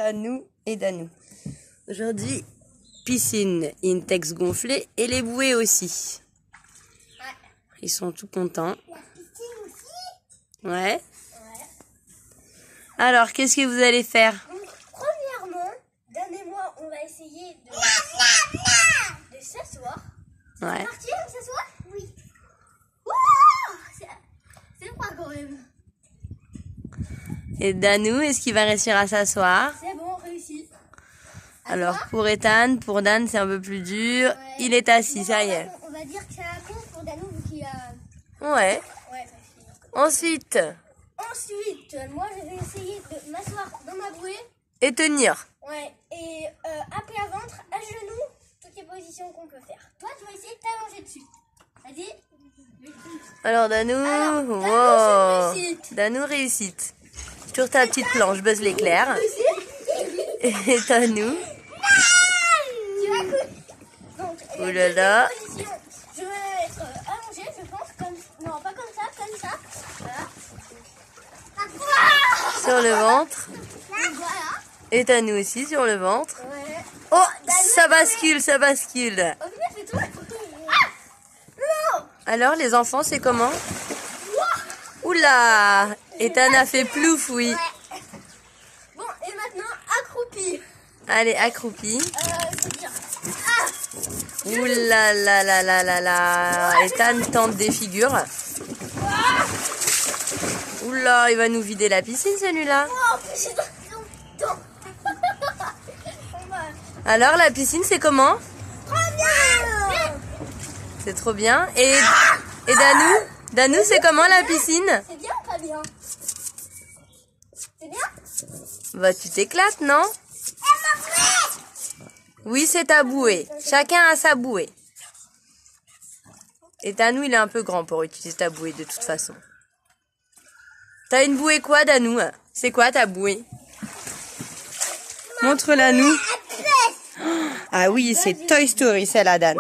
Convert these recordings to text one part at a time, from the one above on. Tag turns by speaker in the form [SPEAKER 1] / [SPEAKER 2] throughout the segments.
[SPEAKER 1] Tanou et Danou. Aujourd'hui, piscine, Intex gonflé et les bouées aussi. Ils sont tout contents.
[SPEAKER 2] La piscine aussi?
[SPEAKER 1] Ouais. Alors, qu'est-ce que vous allez faire?
[SPEAKER 2] Premièrement, Dan et moi, on va essayer de s'asseoir.
[SPEAKER 1] Ouais.
[SPEAKER 2] C'est parti, on s'assoit? Oui. Wow, c'est quoi quand même?
[SPEAKER 1] Et Danou, est-ce qu'il va réussir à s'asseoir?
[SPEAKER 2] C'est bon, réussi.
[SPEAKER 1] Alors, pour Ethan, pour Dan, c'est un peu plus dur.
[SPEAKER 2] Ouais.
[SPEAKER 1] Il est assis, ça y est.
[SPEAKER 2] On va dire que c'est un con pour Danou vu qu'il a...
[SPEAKER 1] Ouais.
[SPEAKER 2] Ouais.
[SPEAKER 1] Ensuite,
[SPEAKER 2] Ensuite, moi je vais essayer de m'asseoir dans ma bouée.
[SPEAKER 1] et tenir.
[SPEAKER 2] Ouais. Et à plat ventre, à genoux, toutes les positions qu'on peut faire. Toi, tu vas essayer de t'allonger dessus. Vas-y.
[SPEAKER 1] Alors, Danou,
[SPEAKER 2] Alors, Danou,
[SPEAKER 1] wow.
[SPEAKER 2] c'est réussite.
[SPEAKER 1] Danou, réussite. Sur ta petite planche, Buzz l'éclair. Et Danou.
[SPEAKER 2] Tu vas couper. Donc,
[SPEAKER 1] Oh là là.
[SPEAKER 2] position. Je vais être allongée, je pense, comme... Non, pas comme ça, comme ça. Voilà.
[SPEAKER 1] Sur le ventre.
[SPEAKER 2] Voilà.
[SPEAKER 1] Et Danou aussi sur le ventre.
[SPEAKER 2] Ouais.
[SPEAKER 1] Oh, ça bascule, ça bascule.
[SPEAKER 2] Oh, putain, c'est toi. Ah non.
[SPEAKER 1] Alors, les enfants, c'est comment? Oula, Ethan a fait plouf, oui.
[SPEAKER 2] Ouais. Bon, et maintenant, accroupi.
[SPEAKER 1] Allez, accroupi.
[SPEAKER 2] C'est-à-dire... Ah.
[SPEAKER 1] Oula là là là là là. Ethan tente des figures. Oula, il va nous vider la piscine, celui-là.
[SPEAKER 2] Oh, c'est dans le temps.
[SPEAKER 1] Alors, la piscine, c'est comment?
[SPEAKER 2] Trop bien.
[SPEAKER 1] C'est trop bien. Et Danou? Danou, c'est comment la piscine?
[SPEAKER 2] C'est bien ou pas bien? C'est bien?
[SPEAKER 1] Bah, tu t'éclates, non? Oui, c'est ta bouée. Chacun a sa bouée. Et Danou, il est un peu grand pour utiliser ta bouée de toute façon. T'as une bouée quoi, Danou? C'est quoi ta bouée? Montre-la nous. Ah oui, c'est Toy Story, celle-là, Dan.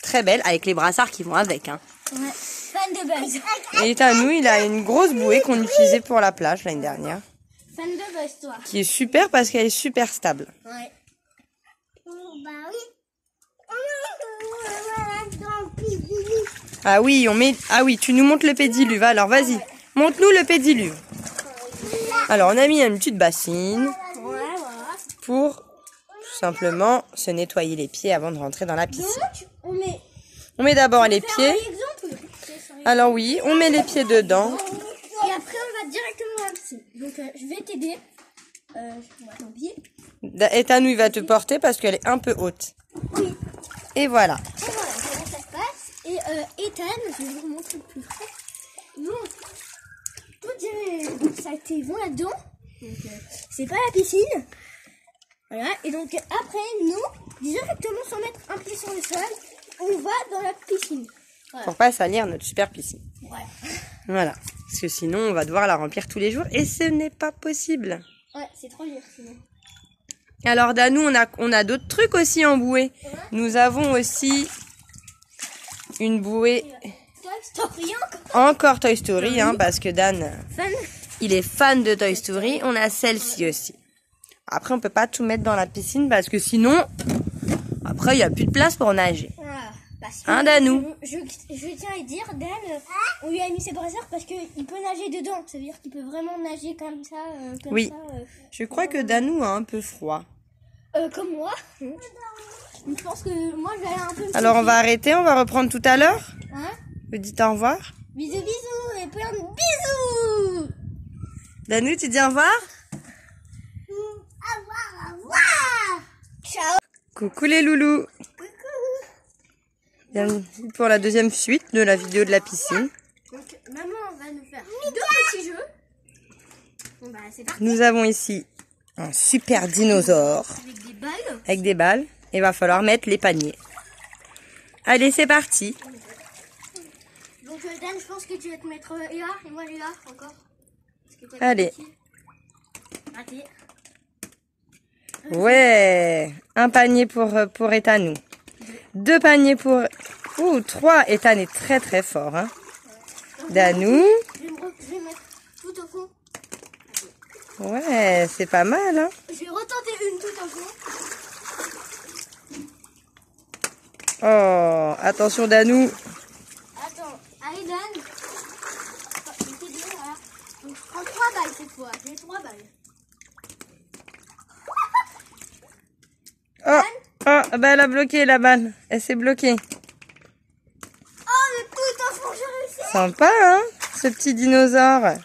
[SPEAKER 1] Très belle, avec les brassards qui vont avec. Hein.
[SPEAKER 2] Ouais. Fan de Buzz.
[SPEAKER 1] Et Danou, il a une grosse bouée qu'on utilisait pour la plage l'année dernière.
[SPEAKER 2] Fan de Buzz, toi.
[SPEAKER 1] Qui est super parce qu'elle est super stable.
[SPEAKER 2] Ouais. Bah
[SPEAKER 1] Ah oui, Ah oui, tu nous montres le pédiluve. Alors, vas-y. Montre-nous le pédiluve. Alors, on a mis une petite bassine
[SPEAKER 2] ouais, voilà.
[SPEAKER 1] pour tout simplement se nettoyer les pieds avant de rentrer dans la piscine.
[SPEAKER 2] Donc,
[SPEAKER 1] On met d'abord les
[SPEAKER 2] faire
[SPEAKER 1] pieds.
[SPEAKER 2] un exemple.
[SPEAKER 1] Alors oui, on met les pieds dedans.
[SPEAKER 2] Et après, on va directement dans la piscine. Donc, je vais t'aider. Tant pis.
[SPEAKER 1] Et Danou, il va te porter parce qu'elle est un peu haute.
[SPEAKER 2] Oui.
[SPEAKER 1] Et voilà.
[SPEAKER 2] Et voilà, comment ça se passe. Et Ethan, je vais vous montrer plus près. Donc, toutes ça a été vont là-dedans. Donc, c'est pas la piscine. Voilà. Et donc, après, nous, directement sans mettre un pied sur le sol, on va dans la piscine. Voilà.
[SPEAKER 1] Pour pas salir notre super piscine.
[SPEAKER 2] Ouais.
[SPEAKER 1] Voilà. Parce que sinon, on va devoir la remplir tous les jours et ce n'est pas possible.
[SPEAKER 2] Ouais, c'est trop dur sinon.
[SPEAKER 1] Alors, Danou, on a d'autres trucs aussi en bouée. Nous avons aussi une bouée
[SPEAKER 2] Toy Story encore.
[SPEAKER 1] encore Toy Story, hein, parce que Dan,
[SPEAKER 2] Fan.
[SPEAKER 1] il est fan de Toy Story. On a celle-ci aussi. Après, on peut pas tout mettre dans la piscine parce que sinon, après, il n'y a plus de place pour nager.
[SPEAKER 2] Voilà. Parce que
[SPEAKER 1] Hein, Danou?
[SPEAKER 2] je tiens à dire, Dan, on lui a mis ses brassards parce qu'il peut nager dedans. Ça veut dire qu'il peut vraiment nager comme ça.
[SPEAKER 1] Oui.
[SPEAKER 2] Ça,
[SPEAKER 1] Je crois que Danou a un peu froid.
[SPEAKER 2] comme moi. Je pense que moi, je vais aller un peu...
[SPEAKER 1] Alors, on va arrêter, on va reprendre tout à l'heure.
[SPEAKER 2] Hein?
[SPEAKER 1] Vous dites au revoir.
[SPEAKER 2] Bisous, bisous et plein de bisous.
[SPEAKER 1] Danou, tu dis au revoir?
[SPEAKER 2] Au revoir. Ciao.
[SPEAKER 1] Coucou les loulous. Bienvenue pour la deuxième suite de la vidéo de la piscine.
[SPEAKER 2] Donc, maman va nous faire deux petits jeux. Bon, bah, c'est parti.
[SPEAKER 1] Nous avons ici un super dinosaure
[SPEAKER 2] Avec des balles.
[SPEAKER 1] avec des balles. Il va falloir mettre les paniers. Allez, c'est parti.
[SPEAKER 2] Donc, Dan, je pense que tu vas te mettre là et moi là encore. Parce que toi,
[SPEAKER 1] Allez.
[SPEAKER 2] Raté.
[SPEAKER 1] Ouais. Un panier pour Ethanou. 2 paniers pour... Ouh, 3. Ethan est très très fort. Hein. Danou.
[SPEAKER 2] Je vais mettre tout au fond.
[SPEAKER 1] Ouais, c'est pas mal, hein.
[SPEAKER 2] Je vais retenter une toute en coup.
[SPEAKER 1] Oh, attention Danou.
[SPEAKER 2] Attends, allez Dan. Oh, j'ai fait deux, voilà. Donc je prends 3 balles cette fois. J'ai 3 balles.
[SPEAKER 1] Oh, oh, bah elle a bloqué la balle. Elle s'est bloquée.
[SPEAKER 2] Oh, le tout en fond, j'ai réussi.
[SPEAKER 1] Sympa, hein, ce petit dinosaure.
[SPEAKER 2] Ouais.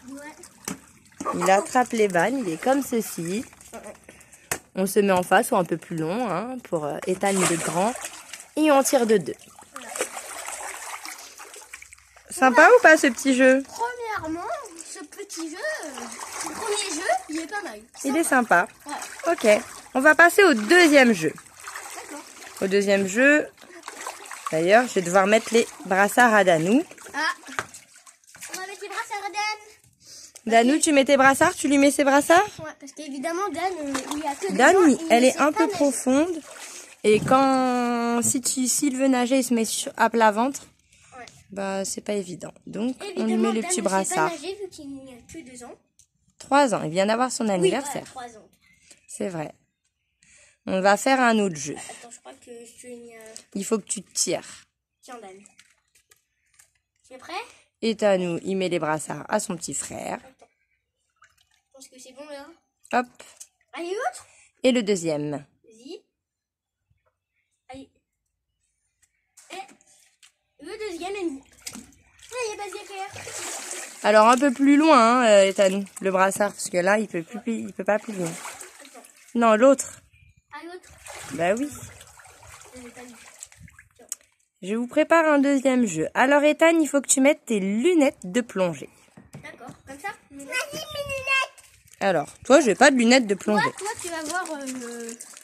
[SPEAKER 1] Il attrape les balles, il est comme ceci. On se met en face ou un peu plus long, hein, pour Ethan, il est grand. Et on tire de 2. Sympa ou pas ce petit jeu?
[SPEAKER 2] Premièrement, ce petit jeu, ce premier jeu, il est pas mal.
[SPEAKER 1] Il est sympa.
[SPEAKER 2] Ouais.
[SPEAKER 1] Ok, on va passer au deuxième jeu.
[SPEAKER 2] D'accord.
[SPEAKER 1] Au deuxième jeu, d'ailleurs, je vais devoir mettre les brassards à Danou.
[SPEAKER 2] Ah, on va mettre les brassards à Dan.
[SPEAKER 1] Danou, tu mets tes brassards, tu lui mets ses brassards?
[SPEAKER 2] Ouais, parce qu'évidemment, Dan, il y a que des
[SPEAKER 1] Dan,
[SPEAKER 2] gens, il
[SPEAKER 1] elle
[SPEAKER 2] ne
[SPEAKER 1] est
[SPEAKER 2] sait
[SPEAKER 1] un
[SPEAKER 2] pas
[SPEAKER 1] peu
[SPEAKER 2] nager.
[SPEAKER 1] profonde. Et quand, s'il veut nager, il se met à plat ventre.
[SPEAKER 2] Ouais.
[SPEAKER 1] Bah, c'est pas évident. Donc, on lui
[SPEAKER 2] Évidemment,
[SPEAKER 1] met les
[SPEAKER 2] Dan
[SPEAKER 1] petits
[SPEAKER 2] ne sait pas
[SPEAKER 1] brassards.
[SPEAKER 2] nager vu qu'il n'y a que 2 ans.
[SPEAKER 1] 3 ans, il vient d'avoir son
[SPEAKER 2] Oui,
[SPEAKER 1] anniversaire.
[SPEAKER 2] voilà, 3 ans.
[SPEAKER 1] C'est vrai. On va faire un autre jeu.
[SPEAKER 2] Attends, je crois que je suis...
[SPEAKER 1] Il faut que tu tires.
[SPEAKER 2] Tiens, Dan. C'est prêt?
[SPEAKER 1] Et Danou, il met les brassards à son petit frère.
[SPEAKER 2] Attends. Je pense que c'est bon, là.
[SPEAKER 1] Hop.
[SPEAKER 2] Allez, l'autre.
[SPEAKER 1] Et le deuxième.
[SPEAKER 2] Vas-y. Allez. Et le deuxième est mis. Allez, vas-y, Claire.
[SPEAKER 1] Alors, un peu plus loin, hein, Danou, le brassard, parce que là, il peut pas plier.
[SPEAKER 2] Attends.
[SPEAKER 1] Non, l'autre.
[SPEAKER 2] À l'autre.
[SPEAKER 1] Bah oui.
[SPEAKER 2] Je l'ai pas mis. Tiens.
[SPEAKER 1] Je vous prépare un deuxième jeu. Alors, Ethan, il faut que tu mettes tes lunettes de plongée.
[SPEAKER 2] D'accord, comme ça. Vas-y, mes lunettes.
[SPEAKER 1] Alors, toi, j'ai pas de lunettes de plongée.
[SPEAKER 2] Toi, tu vas voir...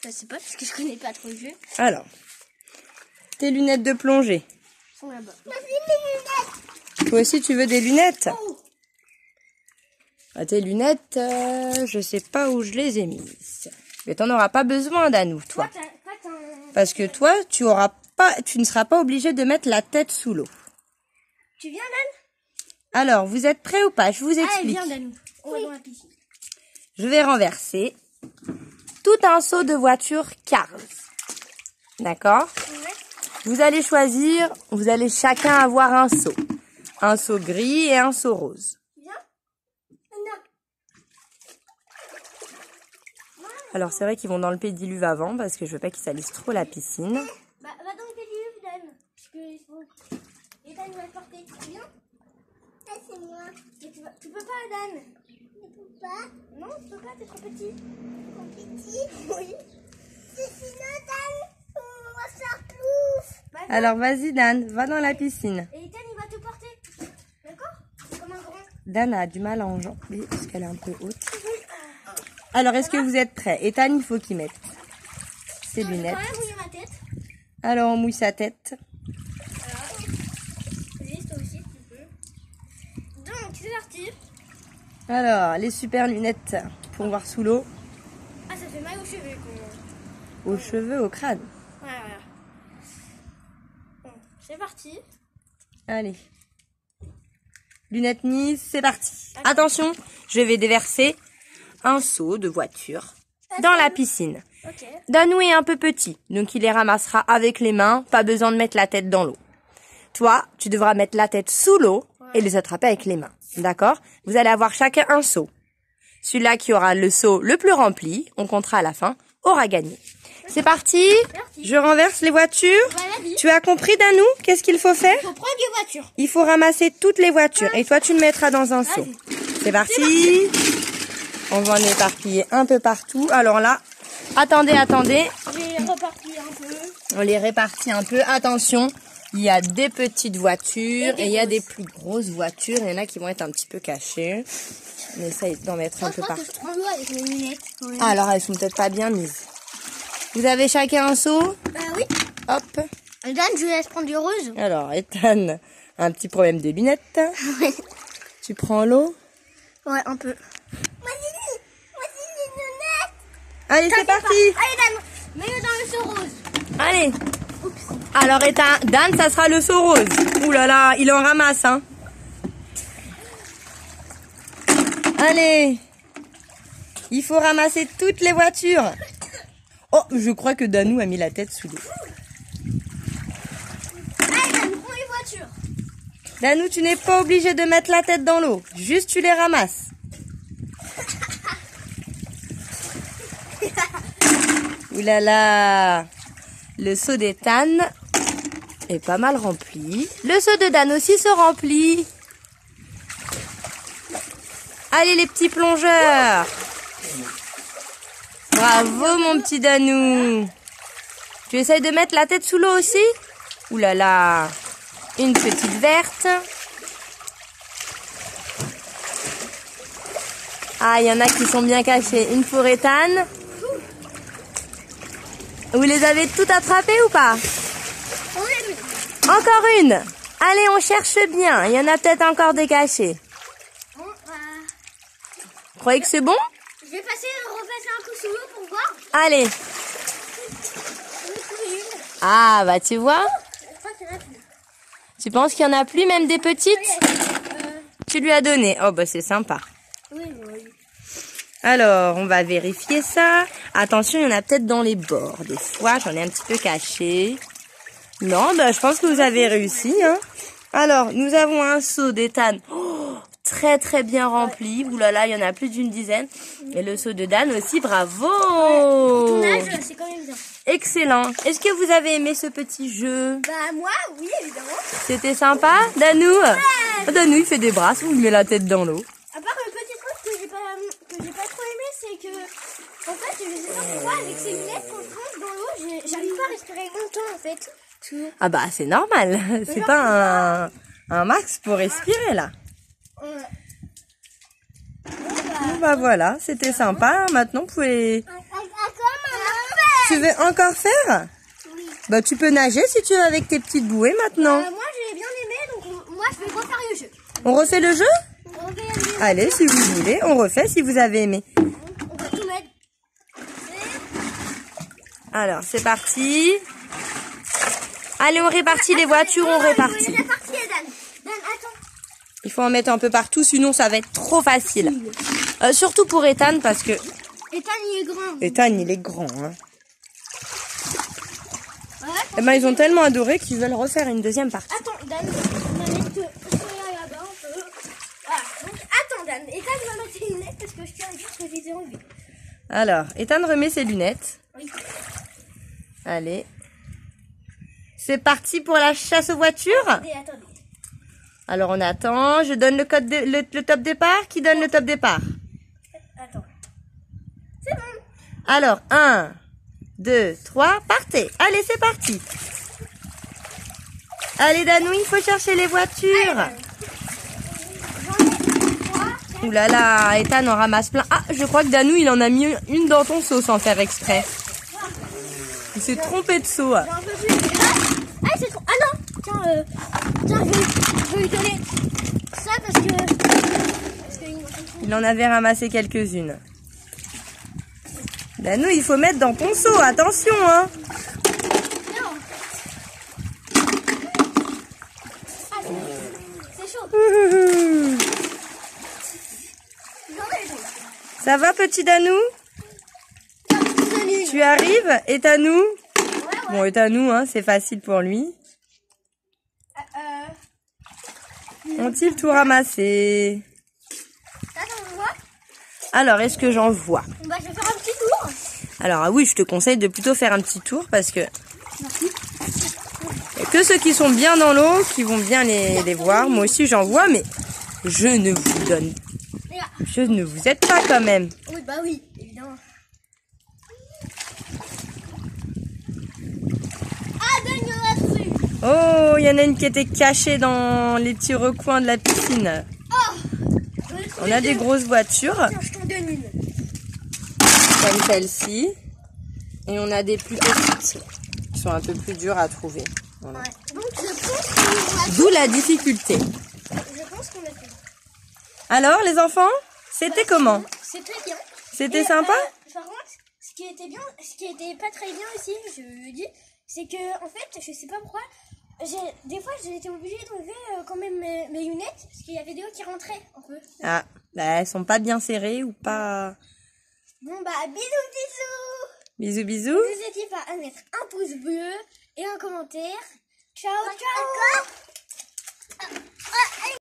[SPEAKER 2] Je sais pas, parce que je connais pas trop le jeu.
[SPEAKER 1] Alors, tes lunettes de plongée.
[SPEAKER 2] Ils sont là-bas. Vas-y, mes lunettes.
[SPEAKER 1] Toi aussi, tu veux des lunettes?
[SPEAKER 2] Oh.
[SPEAKER 1] Ah, tes lunettes, je sais pas où je les ai mises. Mais t'en auras pas besoin, Danou, toi. Parce que toi, tu ne seras pas obligé de mettre la tête sous l'eau.
[SPEAKER 2] Tu viens, Dan?
[SPEAKER 1] Alors, vous êtes prêts ou pas? Je vous
[SPEAKER 2] Allez,
[SPEAKER 1] explique.
[SPEAKER 2] viens, Dan. On va dans la piscine.
[SPEAKER 1] Je vais renverser tout un seau de voiture Cars. D'accord?
[SPEAKER 2] Ouais.
[SPEAKER 1] Vous allez choisir, vous allez chacun avoir un seau. Un seau gris et un seau rose.
[SPEAKER 2] Viens. Non.
[SPEAKER 1] Alors, c'est vrai qu'ils vont dans le pédiluve avant parce que je veux pas qu'ils salissent trop la piscine.
[SPEAKER 2] Bah, va dans le pédiluve, Dan. Parce que il faut... Et Dan va le porter. Viens. Ah, c'est moi. Et tu peux pas, Dan. Je peux pas. Non, tu peux pas, t'es trop petit. Trop petit? Oui. Sinon, Dan, on va faire plouf. Bah,
[SPEAKER 1] Alors, vas-y, Dan, va dans la piscine.
[SPEAKER 2] et Dan, il va te porter. D'accord? C'est comme un grand.
[SPEAKER 1] Dan a du mal à enjamber parce qu'elle est un peu haute. Alors, est-ce que vous êtes prêts? Ethan, il faut qu'il mette ses lunettes.
[SPEAKER 2] Quand même mouiller ma tête.
[SPEAKER 1] Alors, on mouille sa tête.
[SPEAKER 2] Voilà. Juste toi aussi, tu peux. Donc, c'est parti.
[SPEAKER 1] Alors, les super lunettes pour voir sous l'eau,
[SPEAKER 2] Ah, ça fait mal aux cheveux, quoi.
[SPEAKER 1] aux cheveux, au crâne.
[SPEAKER 2] Voilà, voilà. Bon, c'est parti.
[SPEAKER 1] Allez. Lunettes mises, c'est parti. Attention, je vais déverser un seau de voiture dans la piscine.
[SPEAKER 2] Ok.
[SPEAKER 1] Danou est un peu petit, donc il les ramassera avec les mains, pas besoin de mettre la tête dans l'eau. Toi, tu devras mettre la tête sous l'eau et les attraper avec les mains. D'accord? Vous allez avoir chacun un seau. Celui-là qui aura le seau le plus rempli, on comptera à la fin, aura gagné. C'est parti. Je renverse les voitures.
[SPEAKER 2] Voilà, dit.
[SPEAKER 1] Tu as compris, Danou? Qu'est-ce qu'il faut faire?
[SPEAKER 2] Faut prendre des voitures.
[SPEAKER 1] Il faut ramasser toutes les voitures et toi, tu le mettras dans un seau. C'est parti. On va en éparpiller un peu partout. Alors là, attendez.
[SPEAKER 2] J'ai reparti un peu.
[SPEAKER 1] On les répartit un peu. Attention, il y a des petites voitures et il y a des plus grosses voitures. Il y en a qui vont être un petit peu cachées. On essaye d'en mettre un peu
[SPEAKER 2] Je crois que
[SPEAKER 1] partout.
[SPEAKER 2] je prends l'eau avec mes lunettes. Ouais.
[SPEAKER 1] Ah, alors, elles sont peut-être pas bien mises. Vous avez chacun un seau?
[SPEAKER 2] Oui.
[SPEAKER 1] Hop.
[SPEAKER 2] Dan, je laisse prendre du rose.
[SPEAKER 1] Alors, Ethan a un petit problème de lunettes.
[SPEAKER 2] Ouais.
[SPEAKER 1] Tu prends l'eau.
[SPEAKER 2] Ouais, un peu. Vas-y, les lunettes.
[SPEAKER 1] Allez, c'est parti.
[SPEAKER 2] Allez, Dan, mets-le dans le seau rose.
[SPEAKER 1] Allez. Alors, Ethan, Dan, ça sera le seau rose. Ouh là là, il en ramasse, hein. Allez. Il faut ramasser toutes les voitures. Oh, je crois que Danou a mis la tête sous l'eau.
[SPEAKER 2] Allez, Dan, prends les voitures.
[SPEAKER 1] Danou, tu n'es pas obligé de mettre la tête dans l'eau. Juste, tu les ramasses. Ouh là là. Le seau d'Ethan est pas mal rempli. Le seau de Dan aussi se remplit. Allez les petits plongeurs. Bravo mon petit Danou. Tu essayes de mettre la tête sous l'eau aussi? Ouh là là. Une petite verte. Ah, il y en a qui sont bien cachés. Une pour Ethan. Vous les avez toutes attrapées ou pas?
[SPEAKER 2] Oui.
[SPEAKER 1] Encore une. Allez, on cherche bien. Il y en a peut-être encore des cachés.
[SPEAKER 2] Bon,
[SPEAKER 1] Vous croyez que c'est bon?
[SPEAKER 2] je vais repasser un coup sous l'eau pour voir.
[SPEAKER 1] Allez.
[SPEAKER 2] J'en ai trouvé une.
[SPEAKER 1] Ah, bah tu vois.
[SPEAKER 2] Je crois qu'il y en a plus.
[SPEAKER 1] Tu penses qu'il y en a plus, même des petites? Tu lui as donné. Oh, bah c'est sympa.
[SPEAKER 2] Oui.
[SPEAKER 1] Alors, on va vérifier ça. Attention, il y en a peut-être dans les bords. Des fois, j'en ai un petit peu caché. Non, bah je pense que vous avez réussi, hein. Alors, nous avons un seau d'Ethan. Oh, très très bien rempli. Ouh là là, il y en a plus d'une dizaine. Et le seau de Dan aussi, bravo.
[SPEAKER 2] Ton âge, c'est quand même bien.
[SPEAKER 1] Excellent. Est-ce que vous avez aimé ce petit jeu?
[SPEAKER 2] Bah, moi, oui, évidemment.
[SPEAKER 1] C'était sympa, Danou? Oh, Danou, il fait des brasses, ou il met la tête dans l'eau.
[SPEAKER 2] À part le petit truc que j'ai pas trop aimé, c'est que, en fait, je sais pas pourquoi, avec ces lunettes, quand je rentre dans l'eau, j'arrive pas à respirer longtemps, en fait.
[SPEAKER 1] Ah bah, c'est normal. C'est pas un max pour respirer, là. Bon, bah voilà, c'était sympa. Maintenant, vous pouvez... Tu veux encore faire?
[SPEAKER 2] Oui.
[SPEAKER 1] Bah, tu peux nager si tu veux avec tes petites bouées maintenant.
[SPEAKER 2] Moi, j'ai bien aimé, donc moi, je vais refaire le jeu.
[SPEAKER 1] On refait le jeu?
[SPEAKER 2] On refait le jeu.
[SPEAKER 1] Allez, si vous voulez, on refait si vous avez aimé.
[SPEAKER 2] On va tout mettre.
[SPEAKER 1] Alors, c'est parti. Allez, on répartit les voitures, on répartit.
[SPEAKER 2] Il est parti, Dan. Dan, attends.
[SPEAKER 1] Il faut en mettre un peu partout, sinon ça va être trop facile. Surtout pour Ethan, parce que...
[SPEAKER 2] Ethan, il est grand.
[SPEAKER 1] Ethan, il est grand, hein.
[SPEAKER 2] Ouais,
[SPEAKER 1] Eh ben, ils ont tellement adoré qu'ils veulent refaire une deuxième partie.
[SPEAKER 2] attends, Dan, on va mettre là-bas un peu. Voilà. Donc, attends, Dan. Ethan va mettre ses lunettes parce que je tiens à dire que je les ai enlevées.
[SPEAKER 1] Alors, Ethan remet ses lunettes.
[SPEAKER 2] Oui.
[SPEAKER 1] Allez. C'est parti pour la chasse aux voitures.
[SPEAKER 2] Attendez.
[SPEAKER 1] Alors, on attend. Je donne le top départ. Qui donne le top départ?
[SPEAKER 2] Attends. C'est bon.
[SPEAKER 1] Alors, 1, 2, 3, partez. Allez, c'est parti. Allez, Danou, il faut chercher les voitures. Ouh là là, Ethan en ramasse plein. Ah, je crois que Danou, il en a mis une dans ton seau sans faire exprès. Il s'est trompé de seau.
[SPEAKER 2] J'en peux plus. Ah, c'est trop. Ah non. Tiens, je vais lui donner ça parce que
[SPEAKER 1] Il en avait ramassé quelques-unes. Danou, il faut mettre dans ton seau. Attention, hein.
[SPEAKER 2] non. Ah, c'est chaud.
[SPEAKER 1] Ça va, petit Danou? Tu arrives? Et Danou?
[SPEAKER 2] Ouais.
[SPEAKER 1] Bon, et Danou, hein, c'est facile pour lui. Ont-ils tout ramassé?
[SPEAKER 2] Attends, on voit.
[SPEAKER 1] Alors, est-ce que j'en vois?
[SPEAKER 2] Bah, je vais faire un petit tour.
[SPEAKER 1] Alors, ah oui, je te conseille de plutôt faire un petit tour parce que
[SPEAKER 2] Merci.
[SPEAKER 1] y a que ceux qui sont bien dans l'eau qui vont bien les voir. Moi aussi, j'en vois, mais je ne vous donne. Je ne vous aide pas quand même.
[SPEAKER 2] Oui, bah oui, évidemment. Ah, Dan, il y en a dessus.
[SPEAKER 1] Oh, il y en a une qui était cachée dans les petits recoins de la piscine.
[SPEAKER 2] Oh,
[SPEAKER 1] On a des grosses voitures,
[SPEAKER 2] tiens, je t'en donne une.
[SPEAKER 1] comme celle-ci. Et on a des plus petites, qui sont un peu plus dures à trouver. Voilà.
[SPEAKER 2] Ouais. Donc, je pense qu'on a
[SPEAKER 1] D'où la difficulté.
[SPEAKER 2] fait.
[SPEAKER 1] Alors, les enfants, c'était comment?
[SPEAKER 2] C'était bien.
[SPEAKER 1] C'était
[SPEAKER 2] Et,
[SPEAKER 1] sympa?
[SPEAKER 2] Par contre, ce qui était bien, ce qui était pas très bien aussi, je le dis, c'est que en fait, je sais pas pourquoi, des fois j'ai été obligée d'enlever quand même mes lunettes parce qu'il y avait des eaux qui rentraient un peu.
[SPEAKER 1] Ah, bah, elles sont pas bien serrées ou pas...
[SPEAKER 2] Bon bah, bisous.
[SPEAKER 1] Bisous, bisous.
[SPEAKER 2] N'hésitez pas à mettre un pouce bleu et un commentaire. Ciao, ciao.